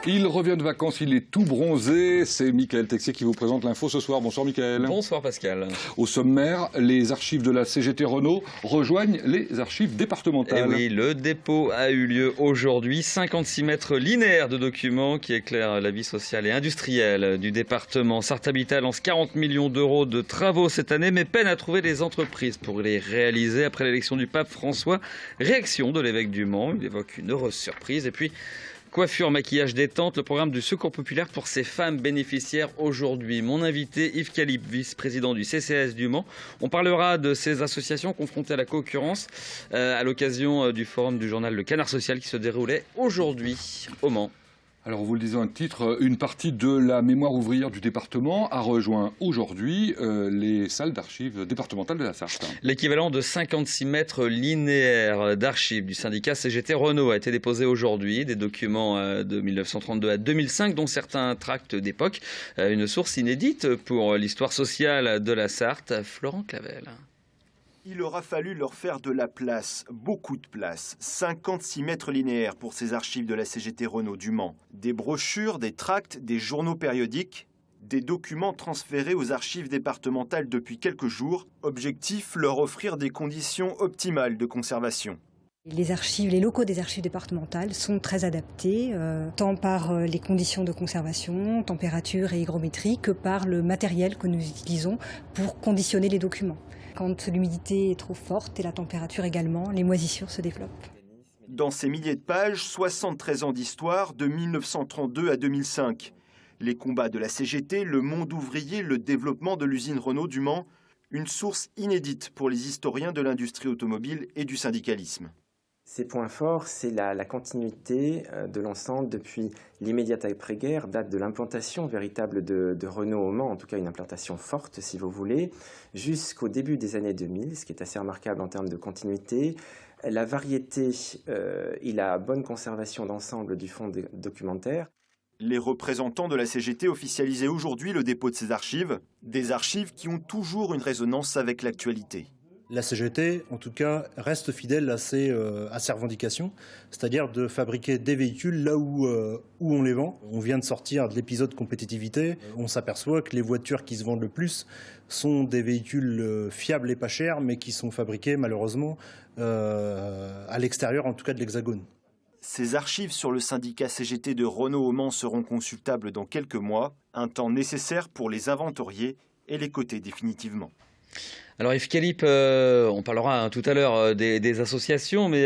Il revient de vacances, il est tout bronzé. C'est Michael Texier qui vous présente l'info ce soir. Bonsoir Michael. Bonsoir Pascal. Au sommaire, les archives de la CGT Renault rejoignent les archives départementales. Et oui, le dépôt a eu lieu aujourd'hui. 56 mètres linéaires de documents qui éclairent la vie sociale et industrielle du département. Sarthe Habitat lance 40 millions d'euros de travaux cette année, mais peine à trouver les entreprises pour les réaliser après l'élection du pape François. Réaction de l'évêque du Mans, il évoque une heureuse surprise. Et puis, coiffure, maquillage, détente, le programme du Secours populaire pour ces femmes bénéficiaires aujourd'hui. Mon invité, Yves Calip, vice-président du CCAS du Mans. On parlera de ces associations confrontées à la concurrence à l'occasion du forum du journal Le Canard Social qui se déroulait aujourd'hui au Mans. Alors, vous le disiez en titre, une partie de la mémoire ouvrière du département a rejoint aujourd'hui les salles d'archives départementales de la Sarthe. L'équivalent de 56 mètres linéaires d'archives du syndicat CGT Renault a été déposé aujourd'hui. Des documents de 1932 à 2005, dont certains tracts d'époque. Une source inédite pour l'histoire sociale de la Sarthe. Florent Clavel. Il aura fallu leur faire de la place, beaucoup de place, 56 mètres linéaires pour ces archives de la CGT Renault du Mans. Des brochures, des tracts, des journaux périodiques, des documents transférés aux archives départementales depuis quelques jours. Objectif, leur offrir des conditions optimales de conservation. Les locaux des archives départementales sont très adaptés, tant par les conditions de conservation, température et hygrométrie, que par le matériel que nous utilisons pour conditionner les documents. Quand l'humidité est trop forte et la température également, les moisissures se développent. Dans ces milliers de pages, 73 ans d'histoire de 1932 à 2005. Les combats de la CGT, le monde ouvrier, le développement de l'usine Renault du Mans, une source inédite pour les historiens de l'industrie automobile et du syndicalisme. Ces points forts, c'est la continuité de l'ensemble depuis l'immédiate après-guerre, date de l'implantation véritable de Renault au Mans, en tout cas une implantation forte si vous voulez, jusqu'au début des années 2000, ce qui est assez remarquable en termes de continuité. La variété et la bonne conservation d'ensemble du fonds documentaire. Les représentants de la CGT officialisaient aujourd'hui le dépôt de ces archives, des archives qui ont toujours une résonance avec l'actualité. La CGT, en tout cas, reste fidèle à ses revendications, c'est-à-dire de fabriquer des véhicules là où on les vend. On vient de sortir de l'épisode compétitivité. On s'aperçoit que les voitures qui se vendent le plus sont des véhicules fiables et pas chers, mais qui sont fabriqués malheureusement à l'extérieur, en tout cas de l'Hexagone. Ces archives sur le syndicat CGT de Renault au Mans seront consultables dans quelques mois, un temps nécessaire pour les inventorier et les coter définitivement. Alors Yves Calip, on parlera tout à l'heure des associations, mais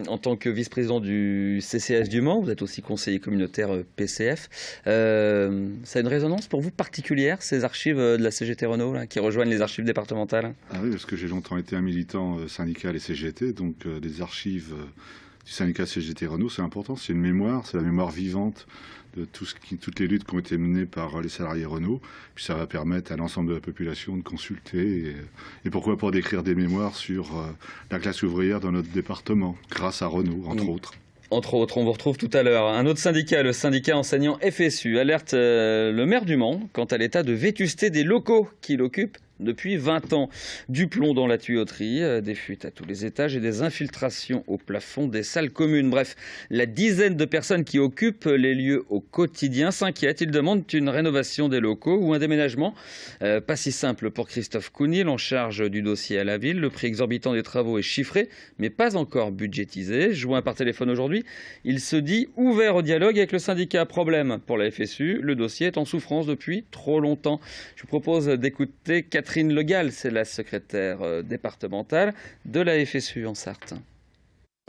en tant que vice-président du CCAS du Mans, vous êtes aussi conseiller communautaire PCF. Ça a une résonance pour vous particulière, ces archives de la CGT Renault là, qui rejoignent les archives départementales? Ah oui, parce que j'ai longtemps été un militant syndical et CGT, donc les archives du syndicat CGT Renault, c'est important, c'est une mémoire, c'est la mémoire vivante de toutes les luttes qui ont été menées par les salariés Renault. Puis ça va permettre à l'ensemble de la population de consulter et pourquoi pas d'écrire des mémoires sur la classe ouvrière dans notre département, grâce à Renault, entre autres. Entre autres, on vous retrouve tout à l'heure. Un autre syndicat, le syndicat enseignant FSU, alerte le maire du Mans quant à l'état de vétusté des locaux qu'il occupe depuis 20 ans. Du plomb dans la tuyauterie, des fuites à tous les étages et des infiltrations au plafond des salles communes. Bref, la dizaine de personnes qui occupent les lieux au quotidien s'inquiètent. Ils demandent une rénovation des locaux ou un déménagement. Pas si simple pour Christophe Counil, en charge du dossier à la ville. Le prix exorbitant des travaux est chiffré, mais pas encore budgétisé. Joint par téléphone aujourd'hui, il se dit ouvert au dialogue avec le syndicat. Problème pour la FSU, le dossier est en souffrance depuis trop longtemps. Je vous propose d'écouter Catherine Le Gall, c'est la secrétaire départementale de la FSU en Sarthe.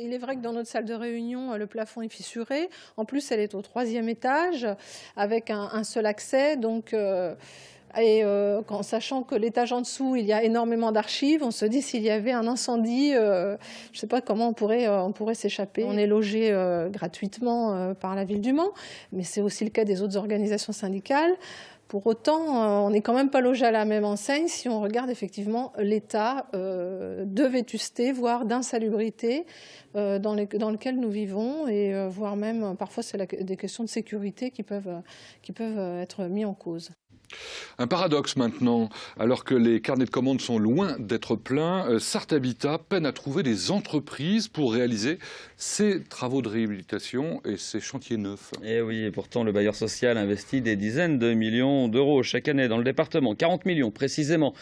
Il est vrai que dans notre salle de réunion, le plafond est fissuré. En plus, elle est au 3e étage avec un seul accès. Donc, en sachant que l'étage en dessous, il y a énormément d'archives, on se dit s'il y avait un incendie, je ne sais pas comment on pourrait s'échapper. On est logé gratuitement par la ville du Mans, mais c'est aussi le cas des autres organisations syndicales. Pour autant, on n'est quand même pas logé à la même enseigne si on regarde effectivement l'état de vétusté, voire d'insalubrité dans lequel nous vivons, et voire même parfois c'est des questions de sécurité qui peuvent être mises en cause. Un paradoxe maintenant, alors que les carnets de commandes sont loin d'être pleins, Sarthe Habitat peine à trouver des entreprises pour réaliser ces travaux de réhabilitation et ces chantiers neufs. Et oui, et pourtant le bailleur social investit des dizaines de millions d'euros chaque année dans le département. 40 millions précisément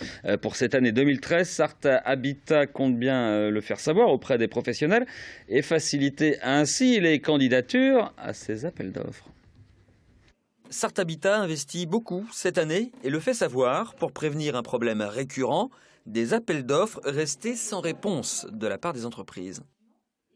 pour cette année 2013. Sarthe Habitat compte bien le faire savoir auprès des professionnels et faciliter ainsi les candidatures à ces appels d'offres. Sarthe Habitat investit beaucoup cette année et le fait savoir pour prévenir un problème récurrent, des appels d'offres restés sans réponse de la part des entreprises.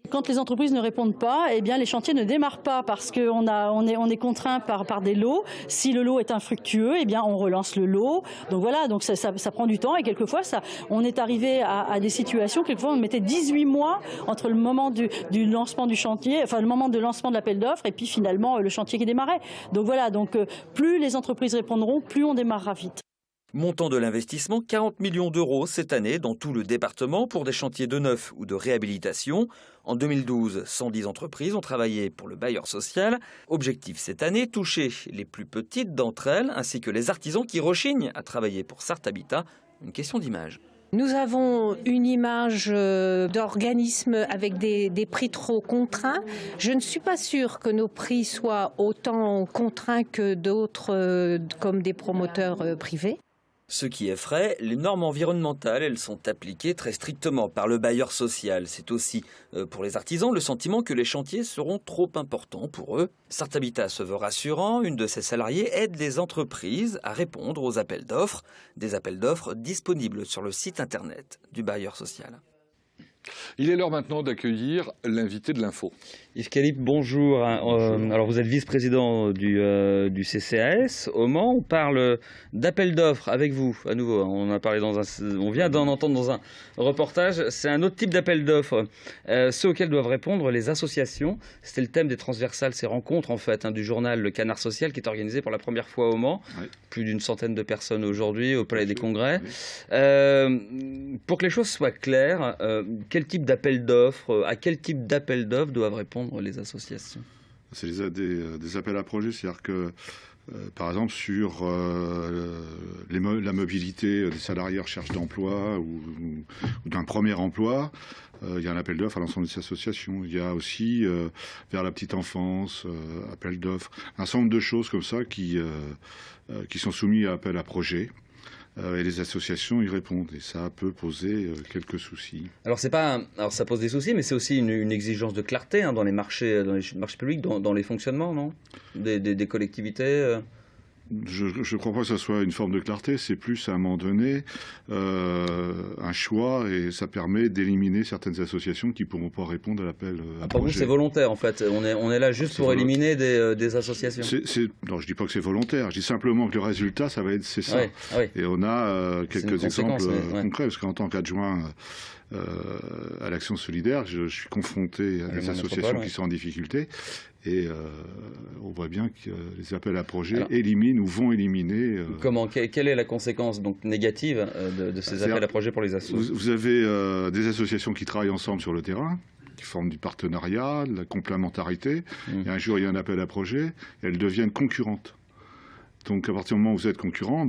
Quand les entreprises ne répondent pas, eh bien les chantiers ne démarrent pas parce qu'on est contraint par des lots. Si le lot est infructueux, eh bien on relance le lot. Donc voilà, donc ça prend du temps et quelquefois on est arrivé à des situations, quelquefois on mettait 18 mois entre le moment du lancement du chantier, enfin le moment de lancement de l'appel d'offres et puis finalement le chantier qui démarrait. Donc voilà, donc plus les entreprises répondront, plus on démarrera vite. Montant de l'investissement, 40 millions d'euros cette année dans tout le département pour des chantiers de neuf ou de réhabilitation. En 2012, 110 entreprises ont travaillé pour le bailleur social. Objectif cette année, toucher les plus petites d'entre elles ainsi que les artisans qui rechignent à travailler pour Sarthe Habitat. Une question d'image. Nous avons une image d'organisme avec des prix trop contraints. Je ne suis pas sûre que nos prix soient autant contraints que d'autres, comme des promoteurs privés. Ce qui effraie, les normes environnementales, elles sont appliquées très strictement par le bailleur social. C'est aussi pour les artisans le sentiment que les chantiers seront trop importants pour eux. Sarthe Habitat se veut rassurant, une de ses salariées aide les entreprises à répondre aux appels d'offres. Des appels d'offres disponibles sur le site internet du bailleur social. Il est l'heure maintenant d'accueillir l'invité de l'info. Yves Calippe, bonjour. Alors vous êtes vice-président du CCAS au Mans. On parle d'appel d'offres avec vous à nouveau. On vient d'en entendre dans un reportage. C'est un autre type d'appel d'offres, ceux auxquels doivent répondre les associations. C'était le thème des transversales, ces rencontres en fait du journal Le Canard Social qui est organisé pour la première fois au Mans. Oui. Plus d'une centaine de personnes aujourd'hui au Palais des Congrès. Oui. Pour que les choses soient claires, quel type d'appel d'offres, à quel type d'appel d'offres doivent répondre les associations? C'est des appels à projets, c'est-à-dire que, par exemple, sur la mobilité des salariés en recherche d'emploi ou d'un premier emploi, il y a un appel d'offres à l'ensemble des associations. Il y a aussi, vers la petite enfance, appel d'offres, un certain nombre de choses comme ça qui sont soumises à appel à projets. Et les associations y répondent et ça peut poser quelques soucis. Alors ça pose des soucis, mais c'est aussi une exigence de clarté dans les marchés publics, dans les fonctionnements, non, des collectivités. Je ne crois pas que ce soit une forme de clarté, c'est plus à un moment donné un choix et ça permet d'éliminer certaines associations qui ne pourront pas répondre à l'appel à projet. Pour vous, c'est volontaire en fait, on est là juste pour éliminer des associations. Non, je ne dis pas que c'est volontaire, je dis simplement que le résultat, c'est ça. Oui. Et on a quelques exemples concrets, parce qu'en tant qu'adjoint à l'action solidaire, je suis confronté à des associations qui sont en difficulté. Et on voit bien que les appels à projets éliminent ou vont éliminer. Quelle est la conséquence donc négative de ces appels à projets pour les associations? Vous avez des associations qui travaillent ensemble sur le terrain, qui forment du partenariat, de la complémentarité. Et un jour, il y a un appel à projet, et elles deviennent concurrentes. Donc à partir du moment où vous êtes concurrent,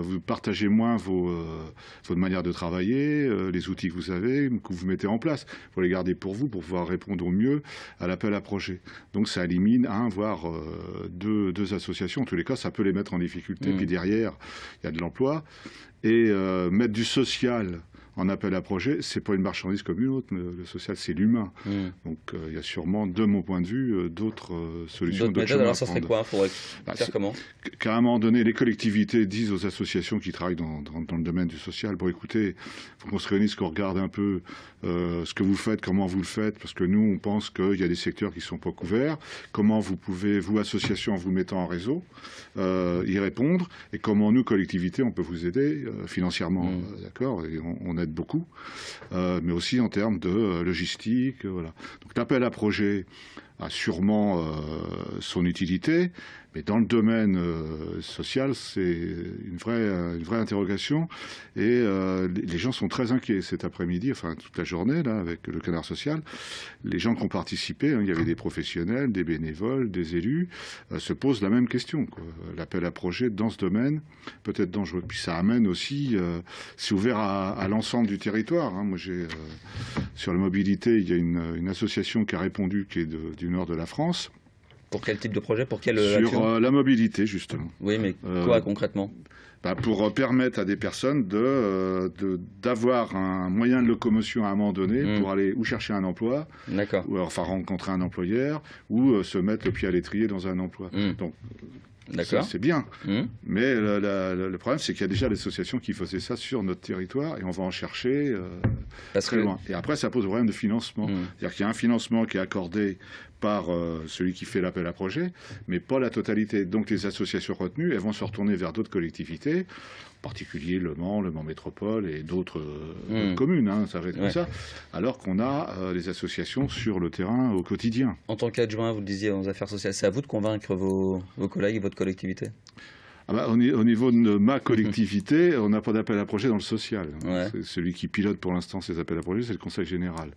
vous partagez moins votre manière de travailler, les outils que vous avez, que vous mettez en place. Il faut les garder pour vous, pour pouvoir répondre au mieux à l'appel à projet. Donc ça élimine voire deux associations. En tous les cas, ça peut les mettre en difficulté. Puis derrière, il y a de l'emploi. Et mettre du social en appel à projet, c'est pas une marchandise comme une autre, mais le social, c'est l'humain. Donc il y a sûrement, de mon point de vue, d'autres solutions. D'autres méthodes, alors ça serait quoi? Il faudrait faire comment? Qu'à un moment donné, les collectivités disent aux associations qui travaillent dans le domaine du social, bon écoutez, il faut qu'on se réunisse, qu'on regarde un peu ce que vous faites, comment vous le faites, parce que nous, on pense qu'il y a des secteurs qui ne sont pas couverts. Comment vous pouvez, vous, associations, en vous mettant en réseau, y répondre, et comment nous, collectivités, on peut vous aider financièrement, d'accord, et on aide beaucoup, mais aussi en termes de logistique, voilà. Donc l'appel à projet a sûrement son utilité, mais dans le domaine social, c'est une vraie interrogation. Et les gens sont très inquiets cet après-midi, enfin toute la journée, là, avec le canard social. Les gens qui ont participé, il y avait des professionnels, des bénévoles, des élus, se posent la même question, quoi. L'appel à projet dans ce domaine peut être dangereux. Puis ça amène aussi, c'est ouvert à l'ensemble du territoire. Moi, sur la mobilité, il y a une association qui a répondu, qui est du nord de la France. Pour quel type de projet? Pour quelle Sur action? la mobilité, justement. Oui, mais quoi concrètement? Pour permettre à des personnes d'avoir un moyen de locomotion à un moment donné pour aller ou chercher un emploi, ou enfin rencontrer un employeur, ou se mettre le pied à l'étrier dans un emploi. Donc, c'est bien. Mais le problème, c'est qu'il y a déjà l'association qui faisait ça sur notre territoire et on va en chercher très loin. Et après, ça pose un problème de financement. C'est-à-dire qu'il y a un financement qui est accordé par celui qui fait l'appel à projet, mais pas la totalité. Donc les associations retenues, elles vont se retourner vers d'autres collectivités, en particulier Le Mans Métropole et d'autres communes, ça va être comme ça, alors qu'on a les associations sur le terrain au quotidien. En tant qu'adjoint, vous le disiez, aux affaires sociales, c'est à vous de convaincre vos collègues et votre collectivité? Au niveau de ma collectivité, on n'a pas d'appel à projet dans le social. Celui qui pilote pour l'instant ces appels à projet, c'est le Conseil général.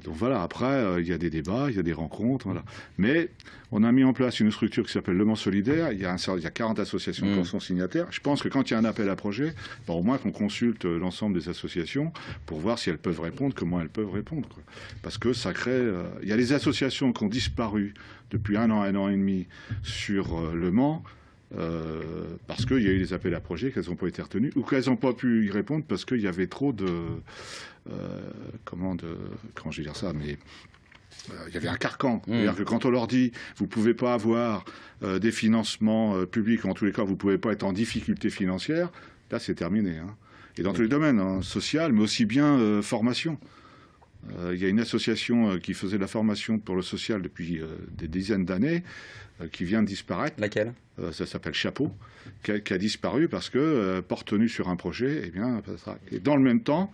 Donc voilà, après, il y a des débats, il y a des rencontres, voilà. Mais on a mis en place une structure qui s'appelle Le Mans Solidaire. Il y a 40 associations qui en sont signataires. Je pense que quand il y a un appel à projet, au moins qu'on consulte l'ensemble des associations pour voir si elles peuvent répondre, comment elles peuvent répondre, quoi. Parce que ça crée... il y a des associations qui ont disparu depuis un an et demi sur Le Mans, parce qu'il y a eu des appels à projets, qu'elles n'ont pas été retenues, ou qu'elles n'ont pas pu y répondre parce qu'il y avait trop de... comment je vais dire ça, mais il y avait un carcan. C'est-à-dire que quand on leur dit vous ne pouvez pas avoir des financements publics, en tous les cas vous ne pouvez pas être en difficulté financière, là c'est terminé. Et dans tous les domaines, social, mais aussi bien formation. Il y a une association qui faisait de la formation pour le social depuis des dizaines d'années, qui vient de disparaître. Laquelle? Ça s'appelle Chapeau, qui a disparu parce que, pas retenu sur un projet, et dans le même temps,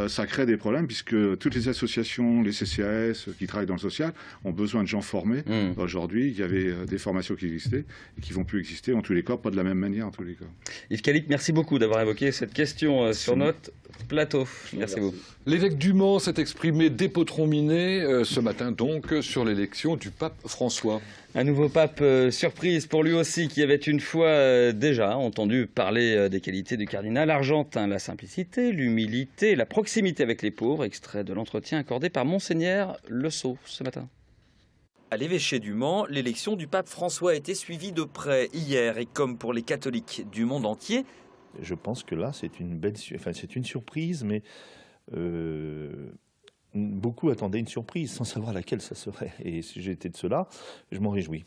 ça crée des problèmes puisque toutes les associations, les CCAS qui travaillent dans le social, ont besoin de gens formés. Aujourd'hui, il y avait des formations qui existaient et qui ne vont plus exister, en tous les cas, pas de la même manière en tous les cas. Yves Calic, merci beaucoup d'avoir évoqué cette question sur notre plateau. Merci beaucoup. L'évêque du Mans s'est exprimé d'Épeautront-Minet ce matin donc sur l'élection du pape François. Un nouveau pape surprise pour lui aussi, qui avait une fois déjà entendu parler des qualités du cardinal argentin. La simplicité, l'humilité, la proximité avec les pauvres, extrait de l'entretien accordé par Monseigneur Le Sceau ce matin. À l'évêché du Mans, l'élection du pape François a été suivie de près hier et comme pour les catholiques du monde entier. Je pense que là, c'est une surprise, mais beaucoup attendaient une surprise sans savoir laquelle ça serait. Et si j'étais de cela, je m'en réjouis.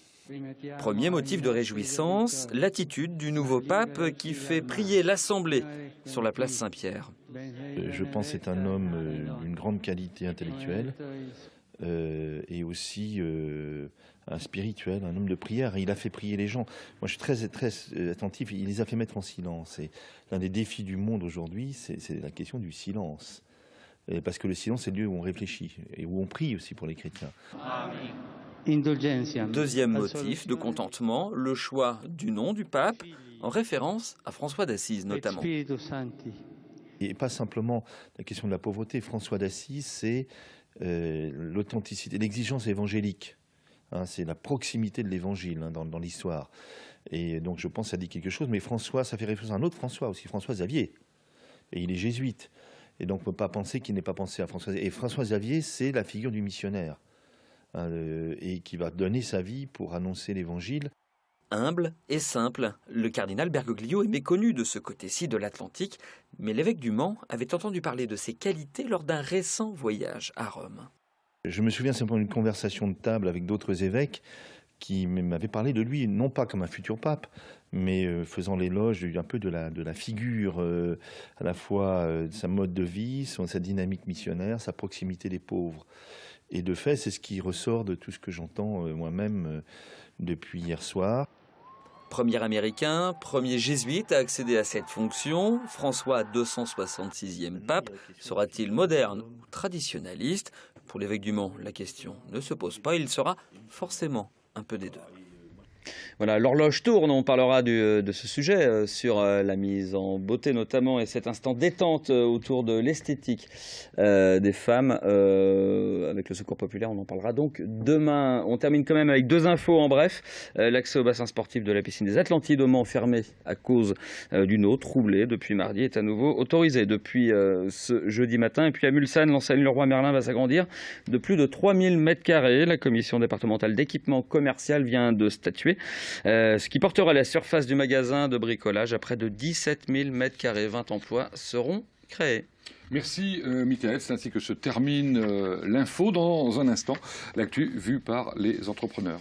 Premier motif de réjouissance, l'attitude du nouveau pape qui fait prier l'Assemblée sur la place Saint-Pierre. Je pense que c'est un homme d'une grande qualité intellectuelle et aussi un spirituel, un homme de prière. Il a fait prier les gens. Moi, je suis très, très attentif. Il les a fait mettre en silence. Et l'un des défis du monde aujourd'hui, c'est la question du silence. Parce que le silence, c'est le lieu où on réfléchit et où on prie aussi pour les chrétiens. Deuxième motif de contentement, le choix du nom du pape, en référence à François d'Assise notamment. Et pas simplement la question de la pauvreté. François d'Assise, c'est l'authenticité, l'exigence évangélique. C'est la proximité de l'évangile dans l'histoire. Et donc je pense que ça dit quelque chose. Mais François, ça fait référence à un autre François aussi, François Xavier. Et il est jésuite. Et donc on ne peut pas penser qu'il n'ait pas pensé à François. Et François Xavier, c'est la figure du missionnaire. Et qui va donner sa vie pour annoncer l'évangile. Humble et simple, le cardinal Bergoglio est méconnu de ce côté-ci de l'Atlantique, mais l'évêque du Mans avait entendu parler de ses qualités lors d'un récent voyage à Rome. Je me souviens simplement d'une conversation de table avec d'autres évêques qui m'avaient parlé de lui, non pas comme un futur pape, mais faisant l'éloge un peu de la figure, à la fois de sa mode de vie, sa dynamique missionnaire, sa proximité des pauvres. Et de fait, c'est ce qui ressort de tout ce que j'entends moi-même depuis hier soir. Premier américain, premier jésuite à accéder à cette fonction, François 266e pape, sera-t-il moderne ou traditionnaliste? Pour l'évêque du Mans, la question ne se pose pas, il sera forcément un peu des deux. Voilà, l'horloge tourne, on parlera de ce sujet sur la mise en beauté notamment et cet instant détente autour de l'esthétique des femmes avec le Secours populaire, on en parlera donc demain. On termine quand même avec 2 infos en bref. L'accès au bassin sportif de la piscine des Atlantides au Mans fermé à cause d'une eau troublée depuis mardi est à nouveau autorisé depuis ce jeudi matin. Et puis à Mulsanne, l'enseigne Leroy Merlin va s'agrandir de plus de 3000 m². La commission départementale d'équipement commercial vient de statuer. Ce qui portera la surface du magasin de bricolage à près de 17 000 m². 20 emplois seront créés. Merci Michael, c'est ainsi que se termine l'info. Dans un instant, l'actu vue par les entrepreneurs.